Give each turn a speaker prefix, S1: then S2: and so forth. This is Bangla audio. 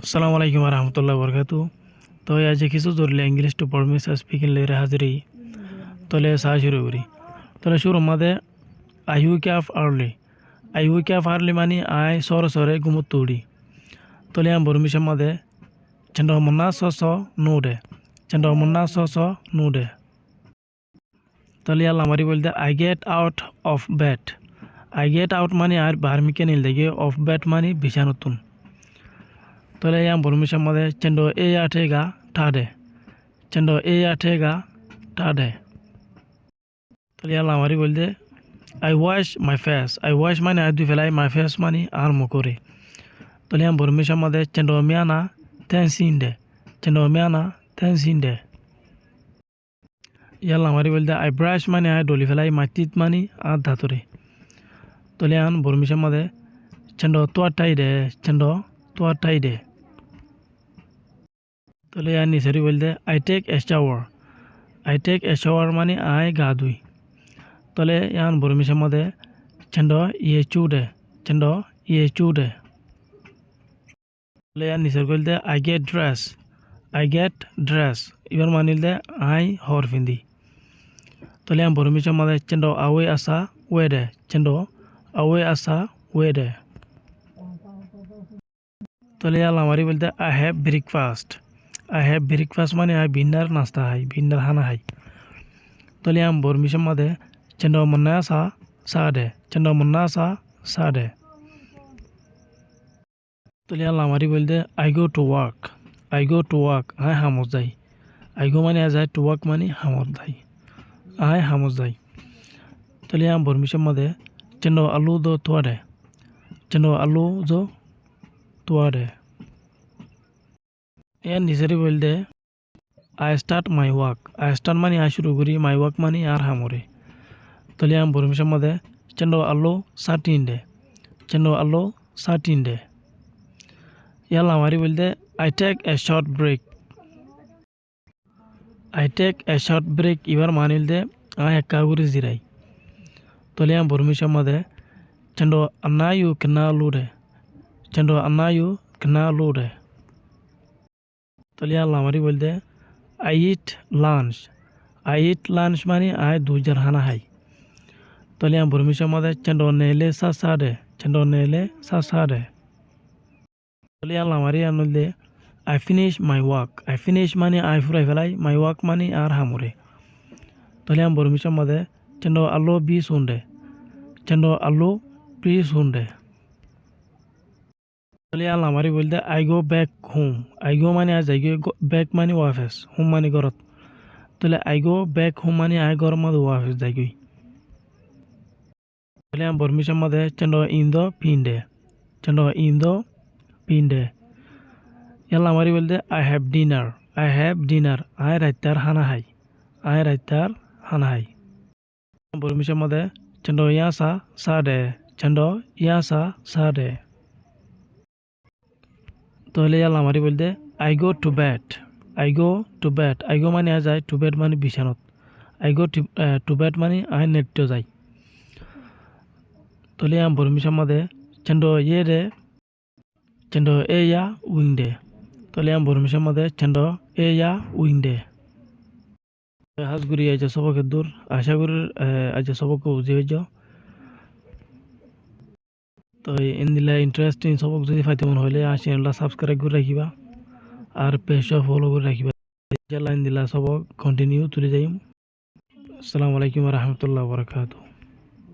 S1: আসসালামু আলাইকুম রহমতুল্লাহ বরকাতু। তো আজ কিছু ধরলে ইংলিশ টু পড়মিস স্পিকিং লেরে হাজিরি তলে সা শুরু করি। তলে শুরু মাদে I wake up early. I wake up early মানে আই সরে সরে ঘুমত তুড়ি। তলে আম বরমিশে মাদে চন্দ্র মন্না স স নুডে চন্দ্র মন্না স স নুডে। তলে আল্লাহ মারি বলতে I get out of bed. I get out মানে আর বার্মিকে নিল দেখে অফ বেড মানে বিছানতুন। তলে আম বরমিশে মাদে চন্দ্র এ আঠেগা ঠাডে চন্দ্র এ আঠেগা ঠাডে। তলে আল্লাহ মারি বলতে I wash my face. I wash মানে আই দুই ফেলাই my face মানে আর মুখরে। তলে আম বরমিশে মাদে চন্দ্র মিয়ানা তেনসিন্ডে চন্দ্র মিয়ানা তেনসিন্ডে। ইয়াল্লা মারি বলতে আই ব্রাশ মানে আই ডলি ফেলাই my teeth মানে আর ধাতরে। তলে আন বরমিশে মাদে চন্দ্র তোয়ার টাইডে চন্দ্র তোয়ার টাইডে। তলে আন নিসরি বলতে I take a shower. I take a shower মানে আই গা ধুই। তলে ইয়ান বরমিশে মাদে চন্দ্র ইয়ে চুডে চন্দ্র ইয়ে চুডে। তলে ইয়ান নিসর বলতে I get dress. I get dress এবার মানিলতে আই হর ফিন্দি। তলে ইয়ান বরমিশে মাদে চন্দ্র আওয়ে আসা ওয়েডে চন্দ্র আওয়ে আসা ওয়েডে। তলে ইয়াল্লা মারি বলতে I have breakfast. I have breakfast মানে আই ভিন্নার নাস্তা হাই ভিন্নার খানা হাই। তলে আম বরমিশে মাদে চন্দ্র মন্না আসা সাডে চন্দ্র মন্না আসা সাডে। তলে আল্লাহ মারি বলতে I go to work. I go to work আই হামত যাই। আই গো মানে আই যাই টু ওয়ার্ক মানে হামত যাই আই হামত যাই। তলে আম বরমিশে মাদে চন্দ্র আলু দো তোয়াডে চন্দ্র আলু জো তোয়াডে। ইয়ার নিচেরে বলতে I start my work. I start মানে আই শুরু করি মাই ওয়ার্ক মানে আর হামরে। তলে আম বরমিশে মাদে চন্দ্র আলু সাটিনডে চন্দ্র আলু সাটিনডে। ইয়াল্লা মারি বলতে I take a short break. I take a short break এবার মানিল দে আই একা করে জিরাই। তলে আম বরমিশে মাদে চন্দ্র আন্নায়ু কেনা লুডে চন্দ্র আন্নায়ু কেনা লুডে। তলে আল্লাহ মারি বলতে I eat lunch. I eat lunch মানে আই দুইজার খানা খাই। তলে আম বরমিশে মাদে চন্দ্র নেলে সা সাডে চন্দ্র নেলে সা সাডে। তলে আল্লাহ মারি আনলে I finish my work. I finish মানে আই ফুরাই ফেলাই মাই ওয়ার্ক মানে আর হামরে। তলে আম বরমিশে মাদে চন্দ্র আলো বিশ হুন্ডে চন্দ্র আলো বিশ হুন্ডে। তলে আল্লাহ মারি বলতে I go back home. I go মানে আই যাই ব্যাক মানে ওয়াফেস হোম মানে ঘরত। তলে আই গো ব্যাক হোম মানে আই ঘর মাদে ওয়াফেস যাই গই। তলে আম বরমিশে মাদে চন্দ্র ইন্দো পিন্ডে চন্দ্র ইন্দো পিন্ডে। ইয়াল্লা মারি বলতে I have dinner. I have dinner আই রাইতার খানা খাই আই রাইতার খানা খাই। বরমিশে মাদে চন্দ্র ইয়াসা সাডে চন্দ্র ইয়াসা সাডে। তাহলে ইয়াল্লা মারি বলতে I go to bed. I go to bed I go মানে আই যাই টু বেড মানে বিছানত। আই গো টু বেড মানে আই নেট্য যাই। তাহলে আম বরমিশে মাদে চন্দ্র ইয়ে রে চন্দ্র এ ইয়া উইন্ডে। তাহলে আম বরমিশে মাদে চন্দ্র এ ইয়া উইন্ডে। হাজগুড়ি আজ সবকে দূর আশা করি আজ সবকে বুঝে হয়ে যাও। তো ইনদিলা ইন্টারেস্টিং সবক যদি ফাইতে মন হইলে চ্যানেলটা সাবস্ক্রাইব করে রাখিবা আর পেজটা ফলো করে রাখিবা। লাইন দিলা সবক কন্টিনিউ তুলে যাইম। আসসালামু আলাইকুম রহমতুল্লাহ বরকাতুহু।